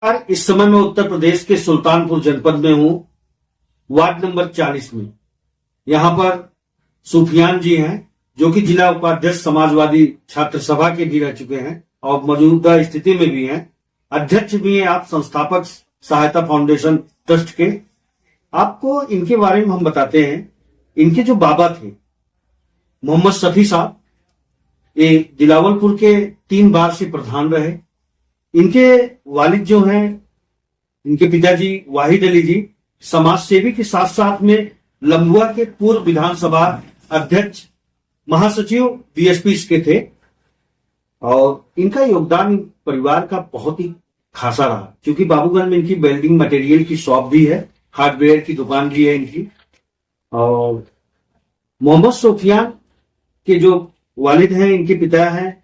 इस समय मैं उत्तर प्रदेश के सुल्तानपुर जनपद में हूं, वार्ड नंबर 40 में। यहां पर सुफियान जी हैं जो कि जिला उपाध्यक्ष समाजवादी छात्र सभा के भी रह चुके हैं और मौजूदा स्थिति में भी हैं, अध्यक्ष भी हैं आप संस्थापक सहायता फाउंडेशन ट्रस्ट के। आपको इनके बारे में हम बताते हैं। इनके जो बाबा थे मोहम्मद शफी साहब, ये दिलावलपुर के 3 बार से प्रधान रहे। इनके वालिद जो हैं, इनके पिताजी वाहिद अली जी समाज सेवी के साथ साथ में लम्बुआ के पूर्व विधानसभा अध्यक्ष महासचिव बीएसपी के थे और इनका योगदान परिवार का बहुत ही खासा रहा, क्योंकि बाबूगंज में इनकी वेल्डिंग मटेरियल की शॉप भी है, हार्डवेयर की दुकान भी है इनकी। और मोहम्मद सुफियान के जो वालिद हैं, इनके पिता हैं,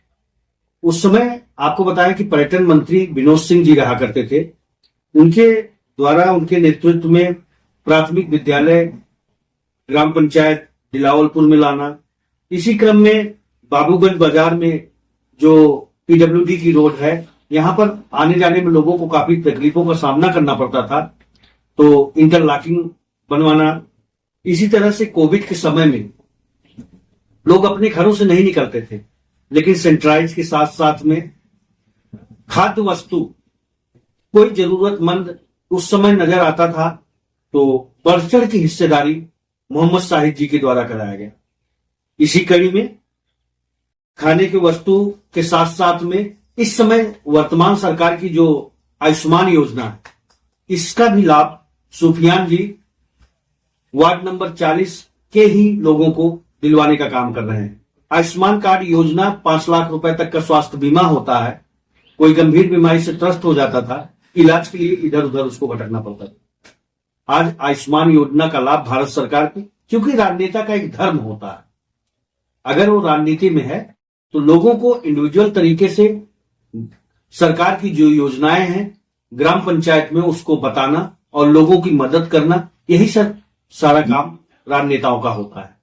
उस समय आपको बताया कि पर्यटन मंत्री विनोद सिंह जी रहा करते थे। उनके द्वारा, उनके नेतृत्व में प्राथमिक विद्यालय ग्राम पंचायत दिलावलपुर में लाना, इसी क्रम में बाबूगंज बाजार में जो पीडब्ल्यूडी की रोड है, यहां पर आने जाने में लोगों को काफी तकलीफों का सामना करना पड़ता था, तो इंटरलॉकिंग बनवाना। इसी तरह से कोविड के समय में लोग अपने घरों से नहीं निकलते थे, लेकिन सैनिटाइज के साथ साथ में खाद्य वस्तु कोई जरूरतमंद उस समय नजर आता था तो बढ़ चढ़ की हिस्सेदारी मोहम्मद साहिद जी के द्वारा कराया गया। इसी कड़ी में खाने की वस्तु के साथ साथ में इस समय वर्तमान सरकार की जो आयुष्मान योजना है, इसका भी लाभ सुफियान जी वार्ड नंबर 40 के ही लोगों को दिलवाने का काम कर रहे हैं। आयुष्मान कार्ड योजना 5 लाख रुपए तक का स्वास्थ्य बीमा होता है। कोई गंभीर बीमारी से त्रस्त हो जाता था, इलाज के लिए इधर उधर उसको भटकना पड़ता था। आज आयुष्मान योजना का लाभ भारत सरकार को, क्योंकि राजनेता का एक धर्म होता है, अगर वो राजनीति में है तो लोगों को इंडिविजुअल तरीके से सरकार की जो योजनाएं हैं ग्राम पंचायत में उसको बताना और लोगों की मदद करना, यही सारा काम राजनेताओं का होता है।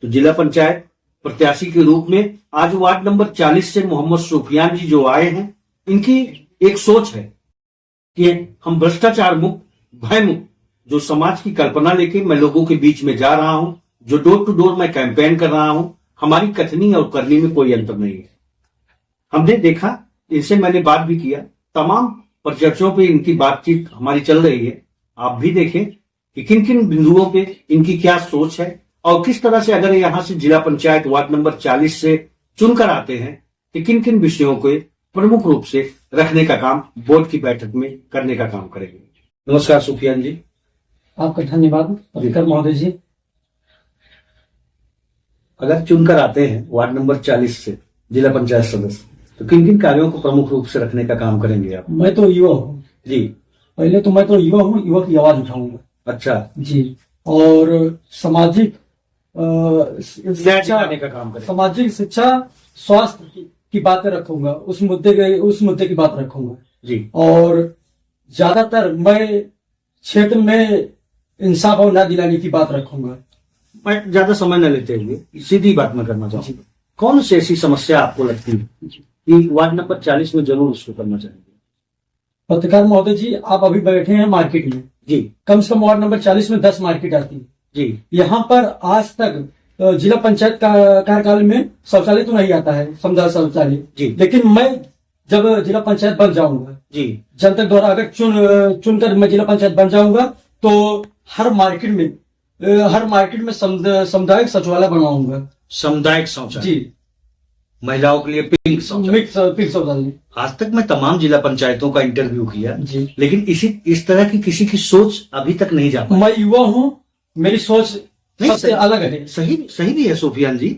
तो जिला पंचायत प्रत्याशी के रूप में आज वार्ड नंबर 40 से मोहम्मद सुफियान जी जो आए हैं, इनकी एक सोच है कि हम भ्रष्टाचार मुक्त, भय मुक्त जो समाज की कल्पना लेके मैं लोगों के बीच में जा रहा हूं, जो डोर टू डोर मैं कैंपेन कर रहा हूं, हमारी कथनी और करनी में कोई अंतर नहीं है। हमने देखा, इनसे मैंने बात भी किया, तमाम परिचर्चाओं पे इनकी बातचीत हमारी चल रही है। आप भी देखें कि किन किन बिंदुओं पे इनकी क्या सोच है और किस तरह से अगर यहां से जिला पंचायत वार्ड नंबर 40 से चुनकर आते हैं कि किन किन विषयों को प्रमुख रूप से रखने का काम बोर्ड की बैठक में करने का काम करेंगे। नमस्कार सुफियान जी। आपका धन्यवाद पत्रकार महोदय जी। अगर चुनकर आते हैं वार्ड नंबर 40 से जिला पंचायत सदस्य, तो किन किन कार्यों को प्रमुख रूप से रखने का काम करेंगे आप? मैं तो युवा हूँ जी। पहले तो मैं तो युवा हूँ, युवा की आवाज उठाऊंगा। अच्छा जी। और सामाजिक शिक्षा का काम करेंगे। सामाजिक शिक्षा, स्वास्थ्य की बातें रखूंगा, उस मुद्दे की बात रखूंगा जी। और ज्यादातर मैं क्षेत्र में इंसाफ और न्याय दिलाने की बात रखूंगा। मैं ज्यादा समय न लेते हुए सीधी बात में करना चाहूंगा, कौन सी ऐसी समस्या आपको लगती है कि वार्ड नंबर 40 में जरूर उसको करना चाहेंगे? पत्रकार महोदय जी, आप अभी बैठे हैं मार्केट में जी। कम से कम वार्ड नंबर 40 में 10 मार्केट आती है जी। यहाँ पर आज तक जिला पंचायत का कार्यकाल में शौचालय तो नहीं आता है, समुदाय शौचालय जी। लेकिन मैं जब जिला पंचायत बन जाऊंगा जी, जनता द्वारा अगर चुनकर मैं जिला पंचायत बन जाऊंगा तो हर मार्केट में सामुदायिक शौचालय बनवाऊंगा। सामुदायिक शौचालय जी, महिलाओं के लिए पिंक शौचालय। आज तक मैं तमाम जिला पंचायतों का इंटरव्यू किया जी, लेकिन इस तरह की किसी की सोच अभी तक नहीं जा पाई। मैं युवा हूँ, मेरी सोच सबसे अलग है। सही भी है सुफियान जी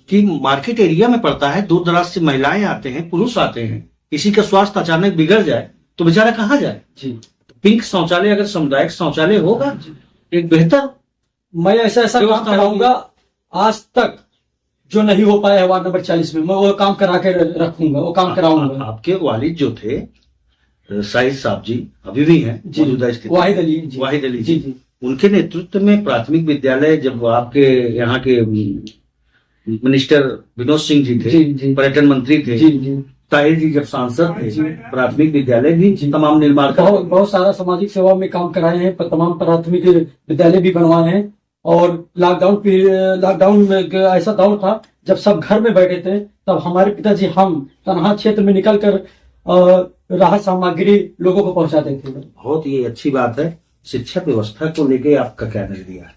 कि मार्केट एरिया में पड़ता है, दूर दराज से महिलाएं आते हैं, पुरुष आते हैं, किसी का स्वास्थ्य अचानक बिगड़ जाए तो बेचारा कहाँ जाए जी। पिंक शौचालय, अगर सामुदायिक शौचालय होगा, एक बेहतर, मैं ऐसा काम कराऊंगा आज तक जो नहीं हो पाया है वार्ड नंबर 40 में, मैं वो काम करा के रखूंगा, वो काम कराऊंगा। आपके वालिद जो थे साहिद साहब जी अभी भी हैं मौजूदा स्थिति, वाहिद अली जी, उनके नेतृत्व में प्राथमिक विद्यालय, जब आपके यहाँ के मिनिस्टर विनोद सिंह जी थे, पर्यटन मंत्री थे, ताहिर जी जब सांसद थे प्राथमिक विद्यालय भी तमाम निर्माण का बहुत सारा सामाजिक सेवा में काम कराए हैं, तमाम प्राथमिक विद्यालय भी बनवाए हैं। और लॉकडाउन में ऐसा दौर था जब सब घर में बैठे थे, तब हमारे पिताजी हम तनहा क्षेत्र में निकलकर राहत सामग्री लोगों को पहुंचाते थे। बहुत ही अच्छी बात है। शिक्षा व्यवस्था को लेके आपका क्या नजरिया है?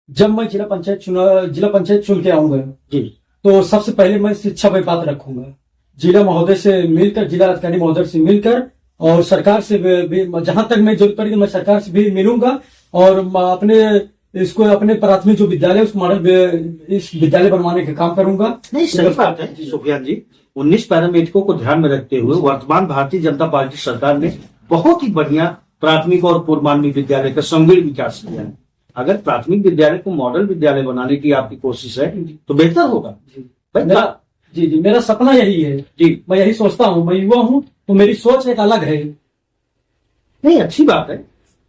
जब मैं जिला पंचायत चुन के आऊंगा जी, तो सबसे पहले मैं शिक्षा पर बात रखूंगा। जिला महोदय से मिलकर, जिला अधिकारी महोदय से मिलकर, और सरकार से भी जहां तक मैं जरूरत पड़ेगी मैं सरकार से भी मिलूंगा और अपने प्राथमिक जो विद्यालय उस मॉडल इस विद्यालय बनवाने का काम करूंगा। नहीं, सही बात है सुफियान जी। 19 पैरामीटरों को ध्यान में रखते हुए वर्तमान भारतीय जनता पार्टी सरकार ने बहुत ही बढ़िया प्राथमिक और पूर्व माध्यमिक विद्यालय का समग्र विकास किया है। अगर प्राथमिक विद्यालय को मॉडल विद्यालय बनाने की आपकी कोशिश है तो बेहतर होगा। जी, मेरा सपना यही है जी। मैं यही सोचता हूँ, मैं युवा हूँ तो मेरी सोच एक अलग है। नहीं, अच्छी बात है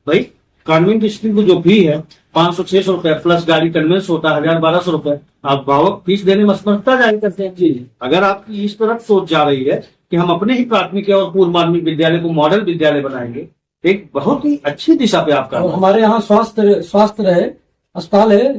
भाई। कॉन्वेंट स्कूल को जो फी है 500-600 रुपए प्लस गाड़ी कन्वेंस होता है 1000-1200 रुपए, आप भावक फीस देने में असमर्थता जारी करते हैं जी। अगर आपकी इस तरफ सोच जा रही है कि हम अपने ही प्राथमिक और पूर्व माध्यमिक विद्यालय को मॉडल विद्यालय बनाएंगे, एक बहुत ही अच्छी दिशा पे आपका। हमारे यहाँ स्वास्थ्य है, अस्पताल है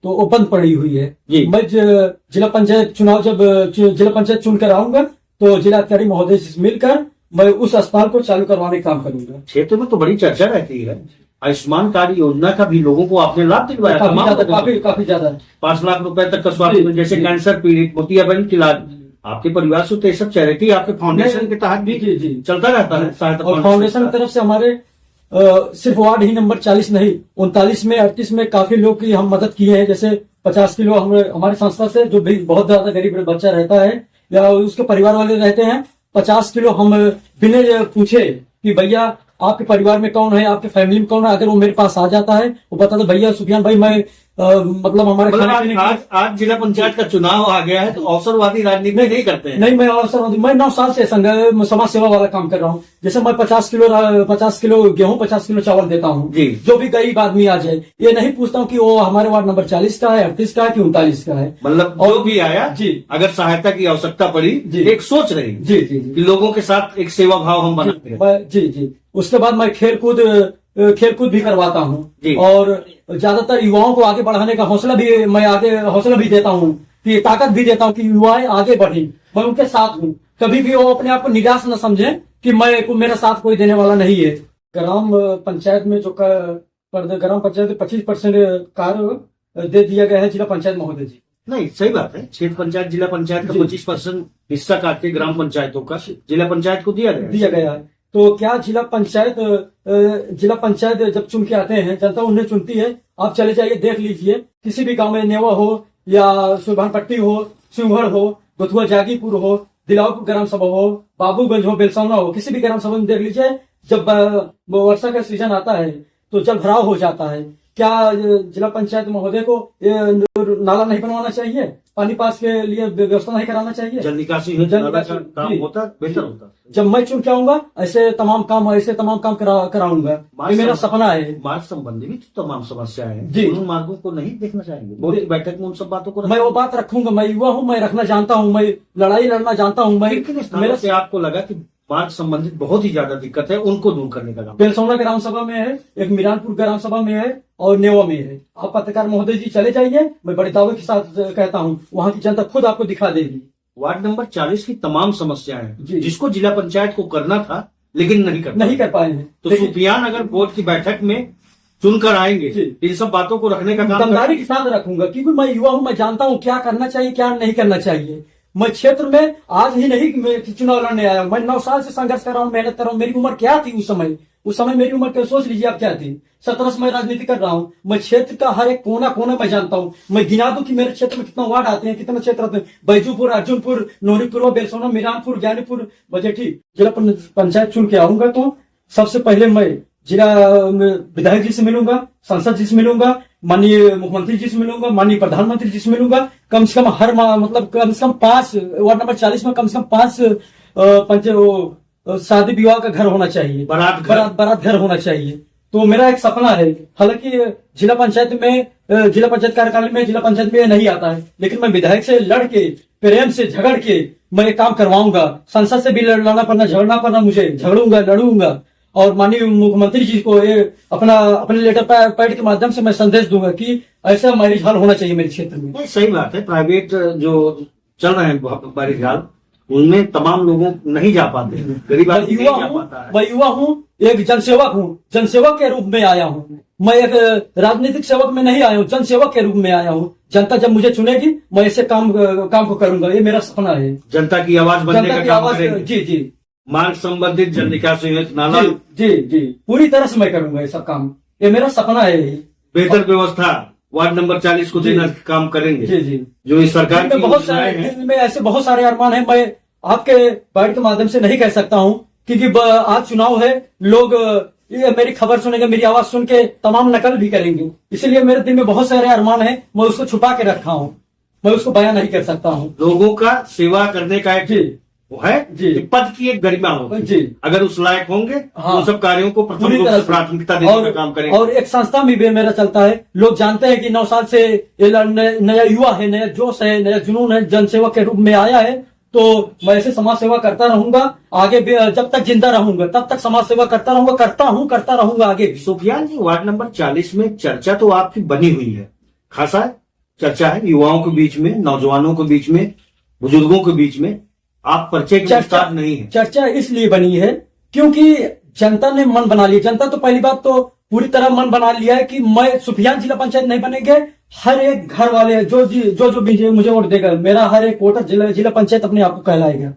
तो वो बंद पड़ी हुई है जी। मैं जिला पंचायत चुनाव जब जिला पंचायत चुनकर आऊंगा तो जिला अधिकारी महोदय से मिलकर मैं उस अस्पताल को चालू करवाने का काम करूंगा। क्षेत्र में तो बड़ी चर्चा रहती है आयुष्मान कार्ड योजना का भी लोगों को आपने लाभ दिलवाया? काफी ज्यादा 5 लाख रुपए तक का स्वास्थ्य, जैसे कैंसर पीड़ित, मोतियाबिंद की इलाज। आपके परिवार से तो ये सब चैरिटी आपके फाउंडेशन के तहत भी चलता रहता है। और फाउंडेशन की तरफ से हमारे सिर्फ वार्ड ही नंबर 40 नहीं 39 में 38 में काफी लोग की हम मदद किए हैं। जैसे 50 किलो हमारे संस्था से जो भी बहुत ज्यादा गरीब बच्चा रहता है या उसके परिवार वाले रहते हैं, 50 किलो हम बिना पूछे कि भैया आपके परिवार में कौन है, आपके फैमिली में कौन है, अगर वो मेरे पास आ जाता है वो बता दो भैया सुफियान भाई मैं मतलब हमारे आज जिला पंचायत का चुनाव आ गया है तो अवसरवादी राजनीति नहीं करते हैं। नहीं, मैं अवसरवादी, मैं 9 साल से समाज सेवा वाला काम कर रहा हूँ। जैसे मैं 50 किलो गेहूं 50 किलो चावल देता हूँ, जो भी गरीब आदमी आ जाए। ये नहीं पूछता हूँ कि वो हमारे वार्ड नंबर 40 का है, 38 का है कि 39 का है। मतलब जो भी आया जी, अगर सहायता की आवश्यकता पड़ी एक सोच रही जी कि लोगों के साथ एक सेवा भाव हम बनाते हैं जी। उसके बाद मैं खेलकूद भी करवाता हूँ और ज्यादातर युवाओं को आगे बढ़ाने का हौसला भी देता हूँ कि ताकत भी देता हूँ कि युवाएं आगे बढ़े। मैं उनके साथ हूँ, कभी भी वो अपने आप को निराश न समझे कि मेरा साथ कोई देने वाला नहीं है। ग्राम पंचायत में जो ग्राम पंचायत 25% कार्य दे दिया गया है जिला पंचायत महोदय जी। नहीं, सही बात है। क्षेत्र पंचायत जिला पंचायत का 25% हिस्सा काट के ग्राम पंचायतों का जिला पंचायत को दिया गया है। तो क्या जिला पंचायत जब चुन के आते हैं, जनता उन्हें चुनती है। आप चले जाइए देख लीजिए, किसी भी गांव में नेवा हो या सुल्तानपट्टी हो, सिंहगढ़ हो, बथुआ जागीपुर हो, दिलावपुर ग्राम सभा हो, बाबूगंज हो, बेलसौना हो, किसी भी ग्राम सभा में देख लीजिए, जब वर्षा का सीजन आता है तो जल भराव हो जाता है। क्या जिला पंचायत महोदय को नाला नहीं बनवाना चाहिए? पानी पास के लिए व्यवस्था नहीं कराना चाहिए? जल निकासी काम होता बेहतर होता। जब मैं चुन के आऊंगा ऐसे तमाम काम कराऊंगा। मेरा सपना है। मार्ग संबंधी भी तो तमाम समस्याएं हैं जी, उन मार्गों को नहीं देखना चाहेंगे? बोर्ड की बैठक में उन सब बातों को मैं वो बात रखूंगा। मैं युवा हूँ, मैं रखना जानता हूँ, मैं लड़ाई लड़ना जानता हूँ। मेरे से आपको लगा कि मार्ग संबंधित बहुत ही ज्यादा दिक्कत है, उनको दूर करने का काम बेलसौना ग्राम सभा में है, एक मीरानपुर ग्राम सभा में है और नेवा में है। आप पत्रकार महोदय जी चले जाइए, मैं बड़े दावे के साथ कहता हूँ, वहाँ की जनता खुद आपको दिखा देगी। वार्ड नंबर 40 की तमाम समस्याएं जिसको जिला पंचायत को करना था लेकिन नहीं कर पाए हैं। तो सुफियान अगर बोर्ड की बैठक में चुनकर आएंगे इन सब बातों को रखने का काम ईमानदारी के साथ रखूंगा, क्योंकि मैं युवा हूँ, मैं जानता हूँ क्या करना चाहिए क्या नहीं करना चाहिए। मैं क्षेत्र में आज ही नहीं चुनाव लड़ने आया, मैं 9 साल से संघर्ष कर रहा हूँ, मेहनत कर रहा हूँ। मेरी उम्र क्या थी उस समय मेरी उम्र क्या सोच लीजिए आप क्या थी। 17 से मैं राजनीति कर रहा हूँ। मैं क्षेत्र का हर एक कोना मैं जानता हूँ। मैं गिना दूं कि मेरे क्षेत्र में कितना वार्ड आते हैं, कितना क्षेत्र आते हैं। बैजूपुर, अर्जुनपुर, नोहरीपुर, बेलसौना, मीरानपुर, ज्ञानीपुर, बजेठी। जिला पंचायत चुन के आऊंगा तो सबसे पहले मैं जिला विधायक जी से मिलूंगा, सांसद जी से मिलूंगा, माननीय मुख्यमंत्री जी से मिलूंगा, माननीय प्रधानमंत्री जी से मिलूंगा। कम से कम कम से कम 5 वार्ड नंबर 40 में कम से कम 5 शादी विवाह का घर होना चाहिए, बारात घर होना चाहिए। तो मेरा एक सपना है। हालांकि जिला पंचायत कार्यकाल में जिला पंचायत में नहीं आता है, लेकिन मैं विधायक से लड़ के, प्रेम से झगड़ के मैं ये काम करवाऊंगा। संसद से भी लड़ना पड़ना, झगड़ना पड़ना, मुझे झगड़ूंगा, लड़ूंगा। और माननीय मुख्यमंत्री जी को ये अपने लेटर पैड के माध्यम से मैं संदेश दूंगा कि ऐसा मैरिज हॉल होना चाहिए मेरे क्षेत्र में। नहीं, सही बात है। प्राइवेट जो चल रहे हैं मैरिज हॉल, उनमें तमाम लोगों नहीं जा पाते, गरीब आदमी नहीं जा पाता है। मैं युवा हूँ, एक जनसेवक हूँ, जनसेवक के रूप में आया हूँ। मैं एक राजनीतिक सेवक में नहीं आया हूँ, जनसेवक के रूप में आया हूँ। जनता जब मुझे चुनेगी, मैं ऐसे काम को करूंगा। ये मेरा सपना है। जनता की आवाज बनने का काम करेंगे। जी जी। मार्ग संबंधित जल निकास नाला, जी जी, पूरी तरह से मैं करूंगा ये सब काम। ये मेरा सपना है। बेहतर व्यवस्था वार्ड नंबर 40 को देने का काम करेंगे। जी जी। जो इस सरकार में बहुत सारे, दिल में ऐसे बहुत सारे अरमान है। मैं आपके पैड के माध्यम से नहीं कह सकता हूँ, क्योंकि आज चुनाव है। लोग ये मेरी खबर सुनेंगे, मेरी आवाज सुन के तमाम नकल भी करेंगे। इसलिए मेरे दिल में बहुत सारे अरमान है, मैं उसको छुपा के रखा हूँ। मैं उसको बयान नहीं कर सकता हूँ। लोगों का सेवा करने का एक वो है जी, पद की एक गरिमा हो जी। अगर उस लायक होंगे, हाँ, तो सब कार्यों को प्रथम रूप से प्राथमिकता देने का काम करेंगे। और एक संस्था भी मेरा चलता है। लोग जानते हैं कि 9 साल से नया युवा है, नया जोश है, नया जुनून है, जनसेवक के रूप में आया है। तो मैं ऐसे समाज सेवा करता रहूंगा आगे भी। जब तक जिंदा रहूंगा तब तक समाज सेवा करता रहूंगा, करता रहूंगा आगे भी। सुफियान जी, वार्ड नंबर 40 में चर्चा तो आपकी बनी हुई है, खासा चर्चा है युवाओं के बीच में, नौजवानों के बीच में, बुजुर्गों के बीच में। आप परिचय की चर्चा नहीं है। चर्चा इसलिए बनी है क्योंकि जनता ने मन बना लिया। जनता तो पहली बात तो पूरी तरह मन बना लिया है कि मैं सुफियान जिला पंचायत नहीं बनेंगे। हर एक घर वाले जो मुझे वोट देगा, मेरा हर एक वोटर जिला पंचायत अपने आप को कहलाएगा।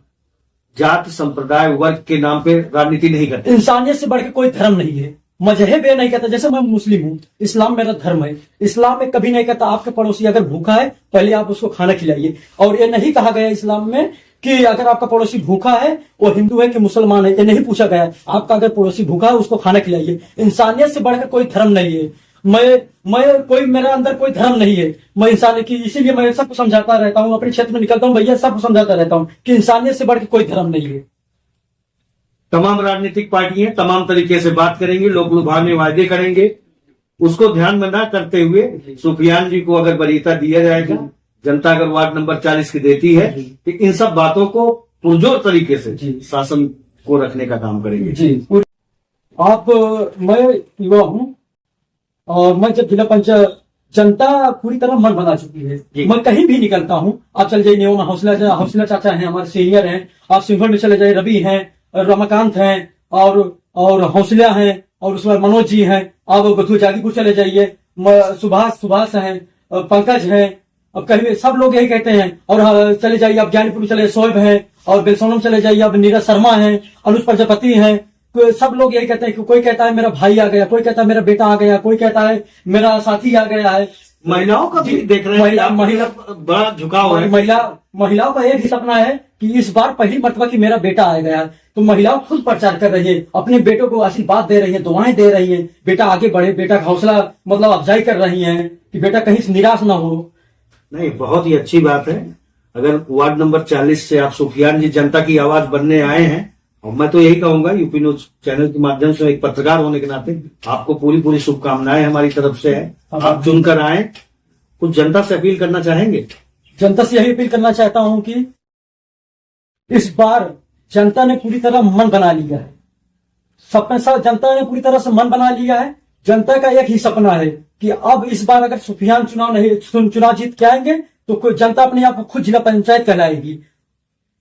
जात संप्रदाय वर्ग के नाम पे राजनीति नहीं करते। इंसानियत से बढ़ के कोई धर्म नहीं है। मजहब ये नहीं कहता। जैसे मैं मुस्लिम हूँ, इस्लाम मेरा धर्म है। इस्लाम में कभी नहीं कहता आपके पड़ोसी अगर भूखा है पहले आप उसको खाना खिलाइए। और ये नहीं कहा गया इस्लाम में कि अगर आपका पड़ोसी भूखा है वो हिंदू है कि मुसलमान है, ये नहीं पूछा गया। आपका अगर पड़ोसी भूखा है उसको खाना खिलाइए। इंसानियत से बढ़कर कोई धर्म नहीं है। मेरा अंदर कोई धर्म नहीं है। मैं इंसान की, इसीलिए मैं सबको समझाता रहता हूँ। अपने क्षेत्र में निकलता हूँ भैया, सबको समझाता रहता हूँ कि इंसानियत से बढ़ के कोई धर्म नहीं है। तमाम राजनीतिक पार्टियां तमाम तरीके से बात करेंगे, लोक लुभावने वायदे करेंगे, उसको ध्यान में न करते हुए सुफियान जी को अगर वरीयता दिया जाएगा, जनता अगर वार्ड नंबर 40 की देती है, तो इन सब बातों को पुरजोर तरीके से शासन को रखने का काम करेंगे। जी। मैं युवा हूँ और मैं जब जिला पंचायत, जनता पूरी तरह मन बना चुकी है। मैं कहीं भी निकलता हूँ, आप चले जाइए न्योमा, हौसला चाचा हैं, हमारे सीनियर हैं। आप सिंघल में चले जाइए, रवि हैं, रमाकांत हैं, और हौसला हैं, और उसके बाद मनोज जी हैं। आप जागीपुर चले जाइए, सुभाष हैं, पंकज हैं। अब कहीं सब लोग यही कहते हैं। और चले जाइए आप ज्ञानीपुर चले, शोएब हैं, और बेलसोनम चले जाइए आप, नीरज शर्मा हैं, अनुज प्रजापति हैं। सब लोग यही कहते हैं कि कोई कहता है मेरा भाई आ गया, कोई कहता है मेरा बेटा आ गया, कोई कहता है मेरा साथी आ गया है। महिलाओं का भी देख रहे हैं, महिला बड़ा झुकाव है। महिलाओं का एक ही सपना है कि इस बार पहली मर्तबा की मेरा बेटा आ गया। तो महिलाओं खुद प्रचार कर रही है, अपने बेटों को आशीर्वाद दे रही है, दुआएं दे रही है, बेटा आगे बढ़े, बेटा का हौसला मतलब अफजाई कर रही है कि बेटा कहीं से निराश ना हो। नहीं, बहुत ही अच्छी बात है। अगर वार्ड नंबर 40 से आप सुफियान जी जनता की आवाज बनने आए हैं, और मैं तो यही कहूंगा यूपी न्यूज चैनल के माध्यम से एक पत्रकार होने के नाते आपको पूरी शुभकामनाएं हमारी तरफ से है। आप चुनकर आए, कुछ जनता से अपील करना चाहेंगे? जनता से यही अपील करना चाहता हूं कि इस बार जनता ने पूरी तरह मन बना लिया है। जनता ने पूरी तरह से मन बना लिया है। जनता का एक ही सपना है कि अब इस बार अगर सुफियान चुनाव जीत के आएंगे तो कोई जनता अपने आप को खुद जिला पंचायत कहलाएगी।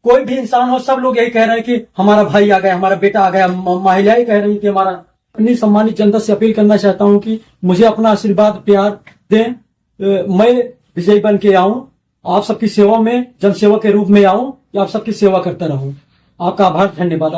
कोई भी इंसान हो, सब लोग यही कह रहे हैं कि हमारा भाई आ गया, हमारा बेटा आ गया। महिलाएं कह रही कि हमारा। अपनी सम्मानित जनता से अपील करना चाहता हूं कि मुझे अपना आशीर्वाद प्यार दें, मैं विजयी बन के आऊं, आप सबकी सेवा में जनसेवा के रूप में आऊं, या आप सबकी सेवा करता रहूं। आपका आभार, धन्यवाद।